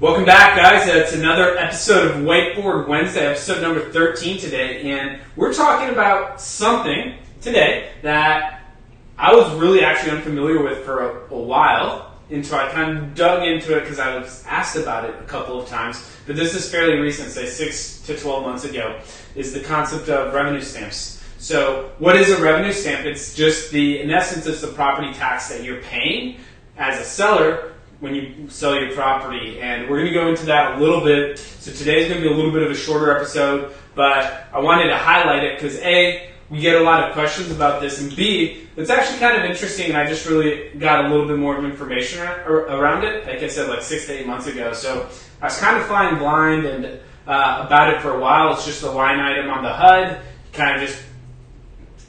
Welcome back, guys. It's another episode of Whiteboard Wednesday, episode number 13 today, and we're talking about something today that I was really actually unfamiliar with for a while until I kind of dug into it because I was asked about it a couple of times. But this is fairly recent, say 6 to 12 months ago, is the concept of revenue stamps. So what is a revenue stamp? It's just in essence, it's the property tax that you're paying as a seller when you sell your property. And we're going to go into that a little bit. So today's going to be a little bit of a shorter episode, but I wanted to highlight it because A, we get a lot of questions about this, and B, it's actually kind of interesting, and I just really got a little bit more of information around it, like I said, like 6 to 8 months ago. So I was kind of flying blind and about it for a while. It's just a line item on the HUD, kind of just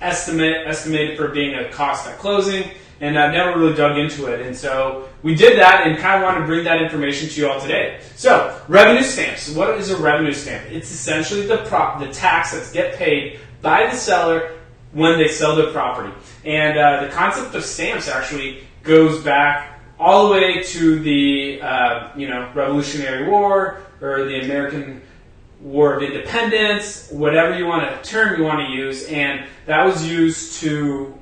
estimated for being a cost at closing, and I've never really dug into it. And so we did that and kind of want to bring that information to you all today. So, revenue stamps. What is a revenue stamp? It's essentially the tax that's get paid by the seller when they sell their property. And the concept of stamps actually goes back all the way to the Revolutionary War or the American War of Independence, whatever term you want to use, and that was used to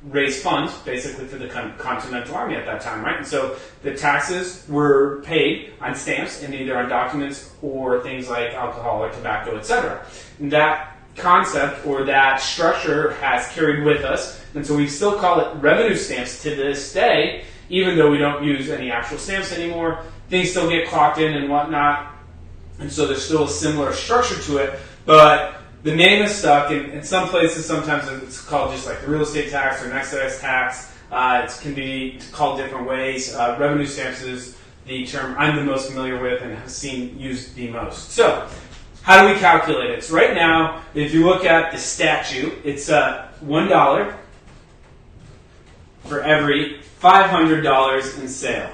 raise funds, basically, for the Continental Army at that time, right? And so the taxes were paid on stamps and either on documents or things like alcohol or tobacco, etc. And that concept or that structure has carried with us, and so we still call it revenue stamps to this day, even though we don't use any actual stamps anymore. Things still get clocked in and whatnot, and so there's still a similar structure to it, but the name is stuck. In some places, sometimes it's called just like the real estate tax or an excise tax. It can be called different ways. Revenue stamps is the term I'm the most familiar with and have seen used the most. So, how do we calculate it? So right now, if you look at the statute, it's $1 for every $500 in sale.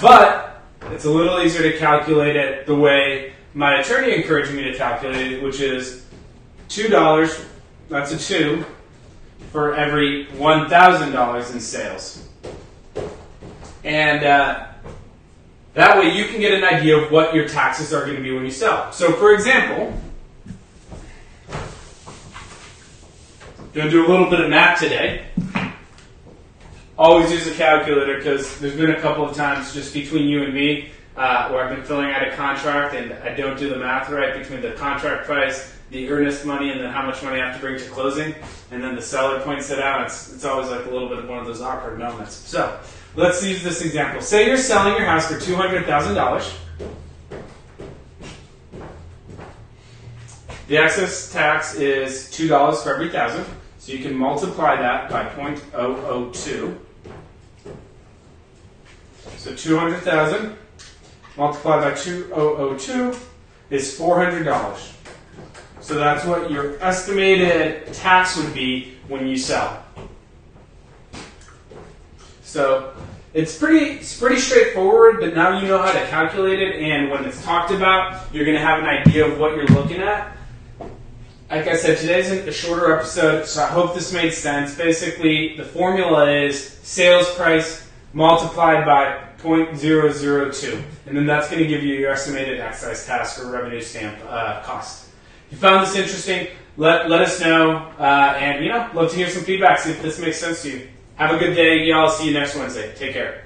But it's a little easier to calculate it the way my attorney encouraged me to calculate it, which is $2, that's a 2, for every $1,000 in sales. And that way you can get an idea of what your taxes are going to be when you sell. So for example, I'm going to do a little bit of math today. Always use a calculator because there's been a couple of times just between you and me where I've been filling out a contract and I don't do the math right between the contract price, the earnest money, and then how much money I have to bring to closing, and then the seller points it out. It's always like a little bit of one of those awkward moments. So let's use this example. Say you're selling your house for $200,000. The excess tax is $2 for every $1,000, so you can multiply that by 0.002. So 200,000 multiplied by 0.002 is $400. So that's what your estimated tax would be when you sell. So it's pretty straightforward, but now you know how to calculate it, and when it's talked about, you're going to have an idea of what you're looking at. Like I said, today's a shorter episode, so I hope this made sense. Basically, the formula is sales price multiplied by 0.002, and then that's going to give you your estimated excise tax or revenue stamp cost. If you found this interesting, let us know, and love to hear some feedback, see if this makes sense to you. Have a good day, y'all. See you next Wednesday. Take care.